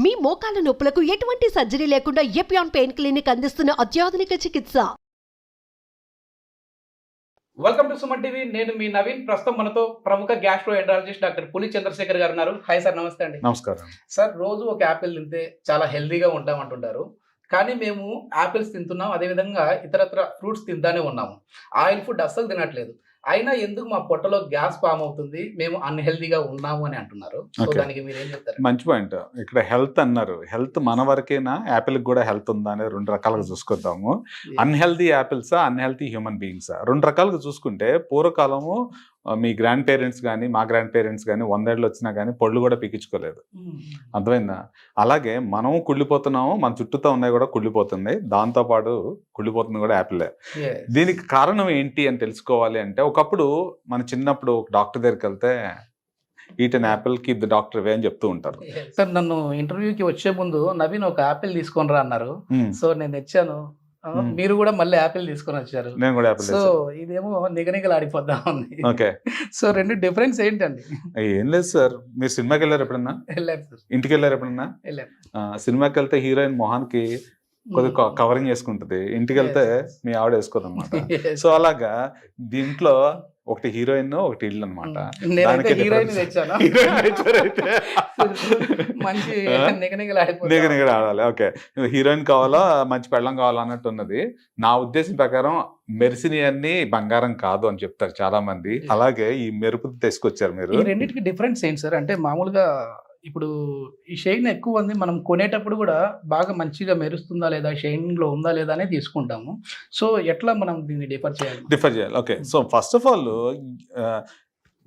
మీ మోకాల నొప్పులకు ఎటువంటి సర్జరీ లేకుండా ఎపియాన్ పెయిన్ క్లినిక్ అందిస్తున్న అత్యాధునిక చికిత్స. Welcome to Suman TV. నేను మీ నవీన్. ప్రస్తుతం మనతో ప్రముఖ గ్యాస్ట్రో ఎంట్రాలజిస్ట్ డాక్టర్ పులి చంద్రశేఖర్ గారు ఉన్నారు. హాయ్ సార్, నమస్తే అండి. నమస్కారం సార్, రోజు ఒక యాపిల్ తింటే చాలా హెల్దీగా ఉంటామంటుంటారు. కానీ మేము యాపిల్స్ తింటున్నాం, అదేవిధంగా ఇతరత్ర ఫ్రూట్స్ తింటానే ఉన్నాము. ఆయిల్ ఫుడ్ అస్సలు తినట్లేదు. అయినా ఎందుకు మా పొట్టలో గ్యాస్ ఫామ్ అవుతుంది, మేము అన్హెల్దీగా ఉన్నాము అని అంటున్నారు. సో దానికి మీరు ఏం చెప్తారు? మంచి పాయింట్. ఇక్కడ హెల్త్ అన్నారు. హెల్త్ మన వరకేనా, యాపిల్ కూడా హెల్త్ ఉందా అనేది రెండు రకాలుగా చూసుకుందాము. అన్హెల్దీ యాపిల్సా, అన్హెల్తీ హ్యూమన్ బీయింగ్సా, రెండు రకాలుగా చూసుకుంటే పూర్వకాలము మీ గ్రాండ్ పేరెంట్స్ కానీ మా గ్రాండ్ పేరెంట్స్ కానీ 100 ఏళ్ళు వచ్చినా కానీ పళ్ళు కూడా పీకించుకోలేదు. అర్థమైందా? అలాగే మనం కుళ్ళిపోతున్నాము, మన చుట్టూతో ఉన్నాయి కూడా కుళ్ళిపోతున్నాయి. దాంతోపాటు కుళ్ళిపోతుంది కూడా యాపిలే. దీనికి కారణం ఏంటి అని తెలుసుకోవాలి అంటే, ఒకప్పుడు మన చిన్నప్పుడు ఒక డాక్టర్ దగ్గరికి వెళ్తే eat an apple keep the doctor away అని చెప్తూ ఉంటారు. సార్, నన్ను ఇంటర్వ్యూకి వచ్చే ముందు నవీన్ ఒక యాపిల్ తీసుకొని రా అన్నారు. సో నేను తెచ్చాను. మీరు కూడా మళ్ళీ యాపిల్ తీసుకొని వచ్చారు. నేను కూడా యాపిల్. సో ఇదేమో నిగనిగలు ఆడిపోద్దా ఉంది. ఓకే, సో రెండు డిఫరెన్స్ ఏంటండి? ఏం లేదు సార్. మీరు సినిమాకి వెళ్ళారు ఎప్పుడన్నా? వెళ్ళాను సార్. ఇంటికి వెళ్ళారు ఎప్పుడన్నా? వెళ్ళాను. సినిమాకి వెళ్తే హీరోయిన్ మొహానికి కొద్దిగా కవరింగ్ చేసుకుంటది, ఇంటికి వెళ్తే మీ ఆవిడ వేసుకోదు అనమాట. సో అలాగా దీంట్లో ఒకటి హీరోయిన్, ఒకటి ఇల్లు అనమాట. హీరోయిన్ తెచ్చాను. మంచి నిగనిగలు ఆడాలి. ఓకే, హీరోయిన్ కావాలా, మంచి పెళ్ళం కావాలా అన్నట్టు ఉన్నది. నా ఉద్దేశం ప్రకారం మెరిసిని అన్ని బంగారం కాదు అని చెప్తారు చాలా మంది. అలాగే ఈ మెరుపు తీసుకొచ్చారు మీరు. ఈ రెండింటికి డిఫరెన్స్ ఏంటి సార్? అంటే మామూలుగా ఇప్పుడు ఈ షైన్ ఎక్కువ మంది మనం కొనేటప్పుడు కూడా బాగా మంచిగా మెరుస్తుందా లేదా, షైన్ లో ఉందా లేదా అనేది తీసుకుంటాము. సో ఎట్లా మనం దీన్ని డిఫర్ చేయాలి? Okay, so first of all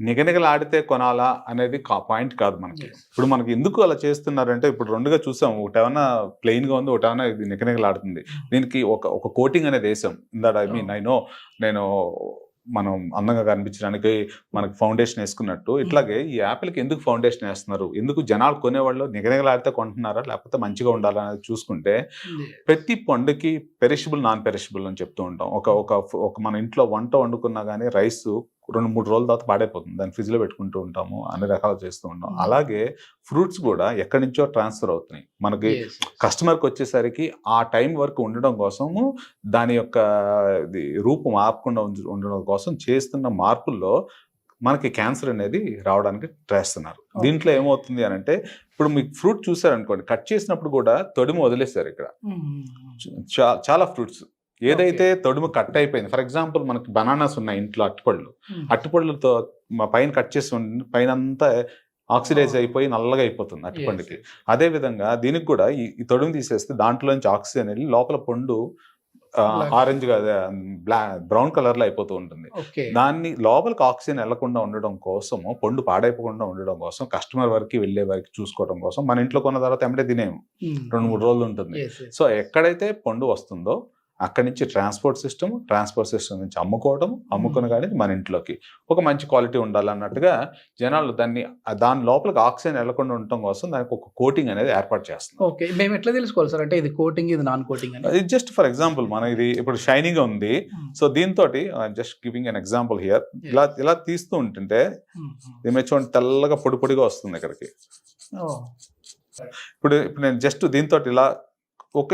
నిగనిగలు ఆడితే కొనాలా అనేది పాయింట్ కాదు మనకి. ఇప్పుడు మనకి ఎందుకు అలా చేస్తున్నారంటే, ఇప్పుడు రెండుగా చూసాం. ఒకటి ఏమన్నా ప్లెయిన్ గా ఉంది, ఒకటి ఏమన్నా ఇది నిగనిగలు ఆడుతుంది. దీనికి ఒక కోటింగ్ అనేది వేసాం. ఇందాక నేను మనం అందంగా కనిపించడానికి మనకి ఫౌండేషన్ వేసుకున్నట్టు, ఇట్లాగే ఈ యాపిల్కి ఎందుకు ఫౌండేషన్ వేస్తున్నారు, ఎందుకు జనాలు కొనేవాళ్ళు నిగనిగలాడితే కొంటున్నారా లేకపోతే మంచిగా ఉండాలనేది చూసుకుంటే, ప్రతి పండుకి పెరిషబుల్, నాన్ పెరిషబుల్ అని చెప్తూ ఉంటాం. ఒక మన ఇంట్లో వంట వండుకున్నా కానీ రైస్ 2-3 రోజుల తర్వాత పాడైపోతుంది, దాన్ని ఫ్రిడ్జ్లో పెట్టుకుంటూ ఉంటాము, అన్ని రకాలు చేస్తూ ఉంటాం. అలాగే ఫ్రూట్స్ కూడా ఎక్కడి నుంచో ట్రాన్స్ఫర్ అవుతున్నాయి. మనకి కస్టమర్కి వచ్చేసరికి ఆ టైం వరకు ఉండడం కోసము, దాని యొక్క రూపం ఆపకుండా ఉండడం కోసం చేస్తున్న మార్పుల్లో మనకి క్యాన్సర్ అనేది రావడానికి చేస్తున్నారు. దీంట్లో ఏమవుతుంది అని అంటే, ఇప్పుడు మీకు ఫ్రూట్ చూసారనుకోండి, కట్ చేసినప్పుడు కూడా తొడిమ వదిలేస్తారు. ఇక్కడ చాలా ఫ్రూట్స్ ఏదైతే తొడుము కట్ అయిపోయింది, ఫర్ ఎగ్జాంపుల్ మనకి బనానాస్ ఉన్నాయి ఇంట్లో, అట్టుపళ్ళతో పైన కట్ చేసి పైన అంతా ఆక్సిడైజ్ అయిపోయి నల్లగా అయిపోతుంది అట్టుపండుకి. అదే విధంగా దీనికి కూడా ఈ తొడుము తీసేస్తే దాంట్లో నుంచి ఆక్సిజన్ వెళ్ళి లోపల పండు ఆరెంజ్ గా బ్రౌన్ కలర్ లో అయిపోతూ ఉంటుంది. దాన్ని లోపలికి ఆక్సిజన్ వెళ్లకుండా ఉండడం కోసము, పండు పాడైపోకుండా ఉండడం కోసం, కస్టమర్ వరకు వెళ్లే వరకు చూసుకోవడం కోసం మన ఇంట్లో కొన్న తర్వాత ఎమ్మటే తినేము 2-3 రోజులు ఉంటుంది. సో ఎక్కడైతే పండు వస్తుందో అక్కడి నుంచి ట్రాన్స్పోర్ట్ సిస్టమ్ నుంచి అమ్ముకుని కానీ మన ఇంట్లోకి ఒక మంచి క్వాలిటీ ఉండాలన్నట్టుగా జనాలు దాని లోపలికి ఆక్సిజన్ వెళ్లకుండా ఉండటం కోసం దానికి ఒక కోటింగ్ అనేది ఏర్పాటు చేస్తున్నాం. ఓకే, మేము ఎట్లా తెలుసుకోవాలి సార్? అంటే ఇది కోటింగ్, ఇది నాన్ కోటింగ్? ఇది జస్ట్ ఫర్ ఎగ్జాంపుల్, మన ఇది ఇప్పుడు షైనింగ్ ఉంది. సో దీంతో just giving an example here, ఇలా తీస్తూ ఉంటుంటే దీని చూడండి తెల్లగా పొడిగా వస్తుంది ఇక్కడికి. ఇప్పుడు నేను జస్ట్ దీంతో ఇలా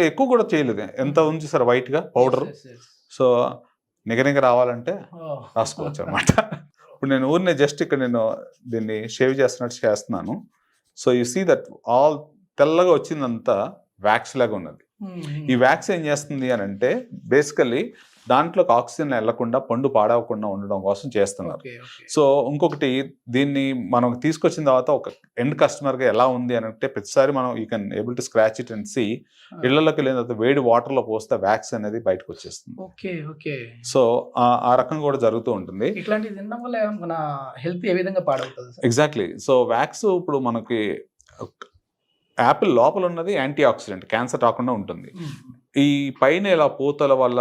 ఎక్కువ కూడా చేయలేదు, ఎంత ఉంది సార్ వైట్ గా పౌడర్. సో నిగనిగ రావాలంటే రాసుకోవచ్చు అనమాట. ఇప్పుడు నేను ఊరినే జస్ట్ ఇక్కడ నేను దీన్ని షేవ్ చేస్తున్నట్టు చేస్తున్నాను. So you see that all తెల్లగా వచ్చిందంతా వ్యాక్స్ లాగా ఉన్నది. ఈ వ్యాక్స్ ఏం చేస్తుంది అని అంటే, బేసికల్లీ దాంట్లోకి ఆక్సిజన్ వెళ్లకుండా పండు పాడవకుండా ఉండడం కోసం చేస్తున్నారు. సో ఇంకొకటి, దీన్ని మనం తీసుకొచ్చిన తర్వాత ఒక ఎండ్ కస్టమర్ గా ఎలా ఉంది అని అంటే, ప్రతిసారి మనం you can able to scratch it and see. ఇళ్లలోకి వెళ్ళిన తర్వాత వేడి వాటర్ లో పోస్తే వ్యాక్స్ అనేది బయటకు వచ్చేస్తుంది. సో ఆ రకంగా కూడా జరుగుతూ ఉంటుంది. ఎగ్జాక్ట్లీ. సో వ్యాక్స్ ఇప్పుడు మనకి యాపిల్ లోపల ఉన్నది యాంటీ ఆక్సిడెంట్, క్యాన్సర్ రాకుండా ఉంటుంది. ఈ పైన ఇలా పూతల వల్ల,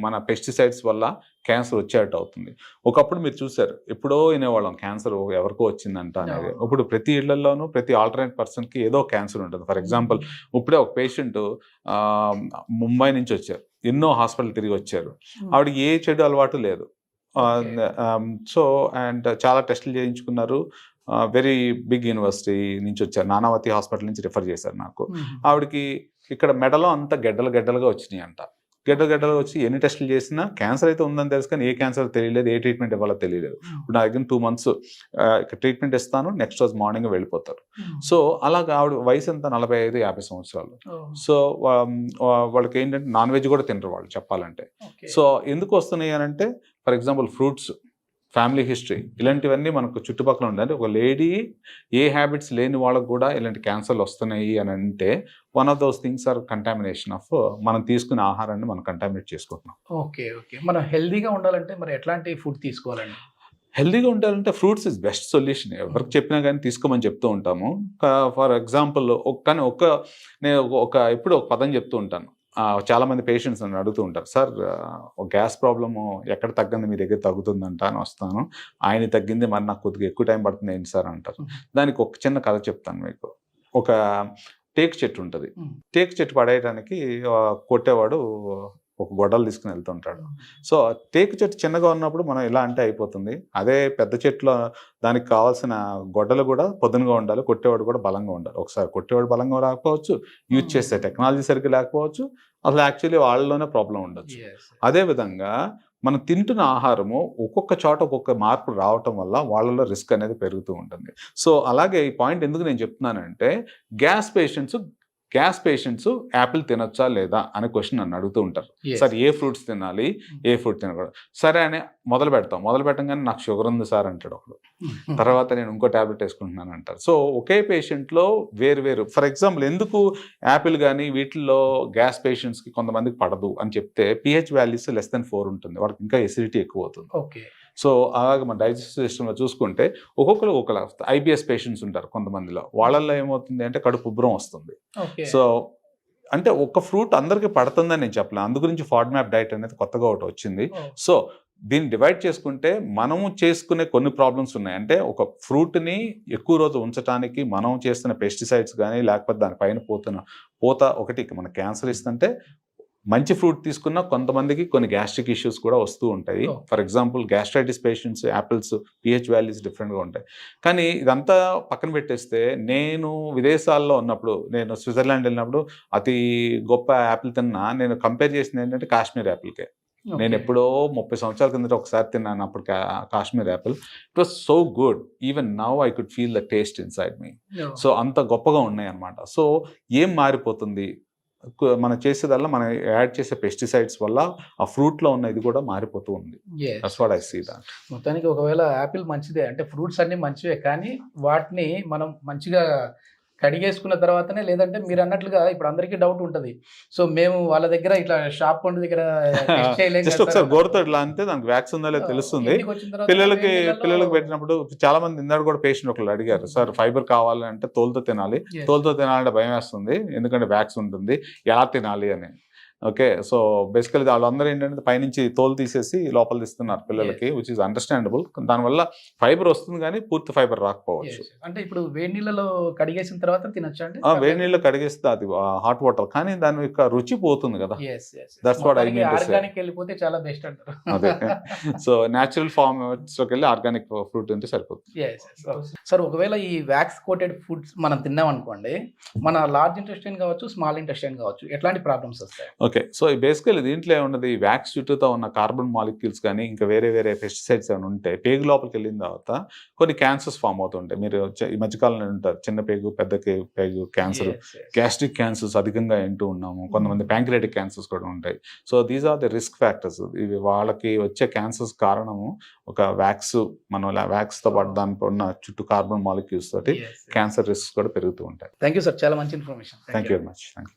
మన పెస్టిసైడ్స్ వల్ల క్యాన్సర్ వచ్చేటట్టు అవుతుంది. ఒకప్పుడు మీరు చూసారు, ఎప్పుడో వినేవాళ్ళం క్యాన్సర్ ఎవరికో వచ్చిందంట అనేది. ఇప్పుడు ప్రతి ఇళ్లలోనూ ప్రతి ఆల్టర్నేట్ పర్సన్కి ఏదో క్యాన్సర్ ఉంటుంది. ఫర్ ఎగ్జాంపుల్, ఇప్పుడే ఒక పేషెంట్ ముంబై నుంచి వచ్చారు, ఎన్నో హాస్పిటల్ తిరిగి వచ్చారు. ఆవిడకి ఏ చెడు అలవాటు లేదు. సో అండ్ చాలా టెస్టులు చేయించుకున్నారు, వెరీ బిగ్ యూనివర్సిటీ నుంచి వచ్చారు, నానావతి హాస్పిటల్ నుంచి రిఫర్ చేశారు నాకు. ఆవిడకి ఇక్కడ మెడలో అంత గడ్డలుగా వచ్చినాయి అంట. గడ్డలు వచ్చి ఎన్ని టెస్టులు చేసినా క్యాన్సర్ అయితే ఉందని తెలుసు, కానీ ఏ క్యాన్సర్ తెలియలేదు, ఏ ట్రీట్మెంట్ ఇవ్వాలో తెలియలేదు. ఇప్పుడు నా దగ్గర 2 months ట్రీట్మెంట్ ఇస్తాను, నెక్స్ట్ రోజు మార్నింగ్ వెళ్ళిపోతారు. సో అలాగా ఆవిడ వయసు ఎంత 45-50 సంవత్సరాలు. సో వాళ్ళకి ఏంటంటే నాన్ వెజ్ కూడా తినరు వాళ్ళు చెప్పాలంటే. సో ఎందుకు వస్తున్నాయి అని అంటే, for example fruits, family history, ఇలాంటివన్నీ మనకు చుట్టుపక్కల ఉండాలి. ఒక లేడీ ఏ హ్యాబిట్స్ లేని వాళ్ళకు కూడా ఇలాంటి క్యాన్సర్లు వస్తున్నాయి అని అంటే, one of those things are contamination of మనం తీసుకునే ఆహారాన్ని మనం కంటామినేట్ చేసుకుంటున్నాం. ఓకే. మనం హెల్దీగా ఉండాలంటే మరి ఎట్లాంటి ఫుడ్ తీసుకోవాలండి? హెల్దీగా ఉండాలంటే ఫ్రూట్స్ ఇస్ బెస్ట్ సొల్యూషన్. ఎవరికి చెప్పినా కానీ తీసుకోమని చెప్తూ ఉంటాము. ఫర్ ఎగ్జాంపుల్ కానీ నేను ఎప్పుడు ఒక పదం చెప్తూ ఉంటాను. చాలా మంది పేషెంట్స్ నన్ను అడుగుతూ ఉంటారు, సార్ గ్యాస్ ప్రాబ్లము ఎక్కడ తగ్గింది, మీ దగ్గర తగ్గుతుందంట అని వస్తాను, ఆయన తగ్గింది మరి నాకు కొద్దిగా ఎక్కువ టైం పడుతుంది ఏంటి సార్ అంటారు. దానికి ఒక చిన్న కథ చెప్తాను మీకు. ఒక టేకు చెట్టు ఉంటుంది. టేకు చెట్టు పడేయడానికి కొట్టేవాడు ఒక గొడ్డలు తీసుకుని వెళ్తుంటాడు. సో టేకు చెట్టు చిన్నగా ఉన్నప్పుడు మనం ఇలా అంటే అయిపోతుంది. అదే పెద్ద చెట్టులో దానికి కావాల్సిన గొడ్డలు కూడా పొద్దునగా ఉండాలి, కొట్టేవాడు కూడా బలంగా ఉండాలి. ఒకసారి కొట్టేవాడు బలంగా రాకపోవచ్చు, యూజ్ చేసే టెక్నాలజీ సరిగ్గా లేకపోవచ్చు, అసలు యాక్చువల్లీ వాళ్ళలోనే ప్రాబ్లం ఉండొచ్చు. అదేవిధంగా మనం తింటున్న ఆహారము ఒక్కొక్క చోట ఒక్కొక్క మార్పు రావటం వల్ల వాళ్ళలో రిస్క్ అనేది పెరుగుతూ ఉంటుంది. సో అలాగే ఈ పాయింట్ ఎందుకు నేను చెప్తున్నానంటే, గ్యాస్ పేషెంట్స్ యాపిల్ తినొచ్చా లేదా అనే క్వశ్చన్ నన్ను అడుగుతూ ఉంటారు. సార్ ఏ ఫ్రూట్స్ తినాలి, ఏ ఫ్రూట్ తినకూడదు. సరే అని మొదలు పెట్టంగానే నాకు షుగర్ ఉంది సార్ అంటాడు ఒకడు. తర్వాత నేను ఇంకో ట్యాబ్లెట్ వేసుకుంటున్నాను అంటారు. సో ఒకే పేషెంట్లో వేరు ఫర్ ఎగ్జాంపుల్ ఎందుకు యాపిల్ కానీ వీటిల్లో గ్యాస్ పేషెంట్స్కి కొంతమందికి పడదు అని చెప్తే, pH వాల్యూస్ <4 ఉంటుంది, వాడికి ఇంకా ఎసిడిటీ ఎక్కువ అవుతుంది. ఓకే. సో అలాగే మన డైజెస్టివ్ సిస్టంలో చూసుకుంటే ఒక్కొక్కరు IBS పేషెంట్స్ ఉంటారు కొంతమందిలో, వాళ్ళల్లో ఏమవుతుంది అంటే కడుపు ఉబ్బరం వస్తుంది. సో అంటే ఒక ఫ్రూట్ అందరికీ పడుతుందని నేను చెప్పలేను. అందు గురించి FODMAP డైట్ అనేది కొత్తగా ఒకటి వచ్చింది. సో దీన్ని డివైడ్ చేసుకుంటే మనము చేసుకునే కొన్ని ప్రాబ్లమ్స్ ఉన్నాయి. అంటే ఒక ఫ్రూట్ని ఎక్కువ రోజు ఉంచడానికి మనం చేస్తున్న పెస్టిసైడ్స్ కానీ, లేకపోతే దానిపైన పోత ఒకటి మన క్యాన్సర్ ఇస్తుంటే, మంచి ఫ్రూట్ తీసుకున్నా కొంతమందికి కొన్ని గ్యాస్ట్రిక్ ఇష్యూస్ కూడా వస్తూ ఉంటాయి. For example gastritis patients apples pH values డిఫరెంట్గా ఉంటాయి. కానీ ఇదంతా పక్కన పెట్టేస్తే, నేను విదేశాల్లో ఉన్నప్పుడు, నేను స్విట్జర్లాండ్ వెళ్ళినప్పుడు అతి గొప్ప యాపిల్ తిన్నా నేను కంపేర్ చేసింది ఏంటంటే కాశ్మీర్ యాపిల్కే. నేను ఎప్పుడో 30 సంవత్సరాల కిందట ఒకసారి తిన్నాను అప్పుడు Kashmir Apple. It was so good, even now I could feel the taste inside me. So అంత గొప్పగా ఉన్నాయి అన్నమాట. సో ఏం మారిపోతుంది, మనం చేసేదల్లా మనం యాడ్ చేసే పెస్టిసైడ్స్ వల్ల ఆ ఫ్రూట్లో ఉన్న ఇది కూడా మారిపోతూ ఉంది. That's what I see that. మొత్తానికి ఒకవేళ యాపిల్ మంచిదే అంటే, ఫ్రూట్స్ అన్ని మంచివే, కానీ వాటిని మనం మంచిగా కడిగేసుకున్న తర్వాతనే, లేదంటే మీరు అన్నట్లుగా ఇప్పుడు అందరికీ డౌట్ ఉంటుంది. సో మేము వాళ్ళ దగ్గర ఇట్లా షాప్ పండు దగ్గర జస్ట్ ఒకసారి గోరుతో ఇట్లా అంటే దానికి వ్యాక్స్ ఉందో లేదో తెలుస్తుంది. పిల్లలకి పెట్టినప్పుడు చాలా మంది ఇందాక కూడా పేషెంట్ ఒకళ్ళు అడిగారు, సార్ ఫైబర్ కావాలంటే తోలుతో తినాలి, తోలుతో తినాలంటే భయం వేస్తుంది ఎందుకంటే వ్యాక్స్ ఉంటుంది, ఎలా తినాలి అని. ఓకే. సో బేసికలీ వాళ్ళందరూ ఏంటంటే పైనుంచి తోలు తీసేసి లోపల తీస్తున్నారు పిల్లలకి, విచ్ ఇస్ అండర్స్టాండబుల్. దానివల్ల ఫైబర్ వస్తుంది కానీ పూర్తి ఫైబర్ రాకపోవచ్చు. అంటే ఇప్పుడు వేడి నీళ్ళలో కడిగేసిన తర్వాత తినొచ్చు అండి? వేడి నీళ్ళు కడిగేస్తే అది హాట్ వాటర్, కానీ దాని యొక్క రుచి పోతుంది కదా. That's what I mean to say. Organic వెళ్ళిపోతే చాలా బెస్ట్ అంటారు. అదే. సో న్యాచురల్ ఫార్మ్స్ లోకి వెళ్ళి ఆర్గానిక్ ఫ్రూట్ తింటే సరిపోతుంది. సార్ ఒకవేళ ఈ వ్యాక్స్ కోటెడ్ ఫుడ్స్ మనం తిన్నాం అనుకోండి, మన లార్జ్ ఇంటెస్టైన్ కావచ్చు, స్మాల్ ఇంటెస్టైన్ కావచ్చు, ఎట్లాంటి ప్రాబ్లమ్స్ వస్తాయి? ఓకే. సో బేసికలీ దీంట్లో ఏమున్నది, వ్యాక్స్ చుట్టూతో ఉన్న కార్బన్ మాలిక్యూల్స్ కానీ ఇంకా వేరే పెస్టిసైడ్స్ ఏమైనా ఉంటే పేగు లోపలికి వెళ్ళిన తర్వాత కొన్ని క్యాన్సర్స్ ఫామ్ అవుతుంటాయి. మీరు ఈ మధ్యకాలంలో ఉంటారు, చిన్న పేగు, పెద్ద పేగు క్యాన్సర్, గ్యాస్ట్రిక్ క్యాన్సర్స్ అధికంగా వింటూ ఉన్నాము. కొంతమంది ప్యాంక్రియాటిక్ క్యాన్సర్స్ కూడా ఉంటాయి. So these are the risk factors. ఇవి వాళ్ళకి వచ్చే క్యాన్సర్స్ కారణము ఒక మనం వ్యాక్స్తో పాటు దానిపై ఉన్న చుట్టూ కార్బన్ మాలిక్యూల్స్ తోటి క్యాన్సర్ రిస్క్ కూడా పెరుగుతూ ఉంటాయి. థ్యాంక్ యూ సార్, చాలా మంచి information. Thank you very much. Thank you.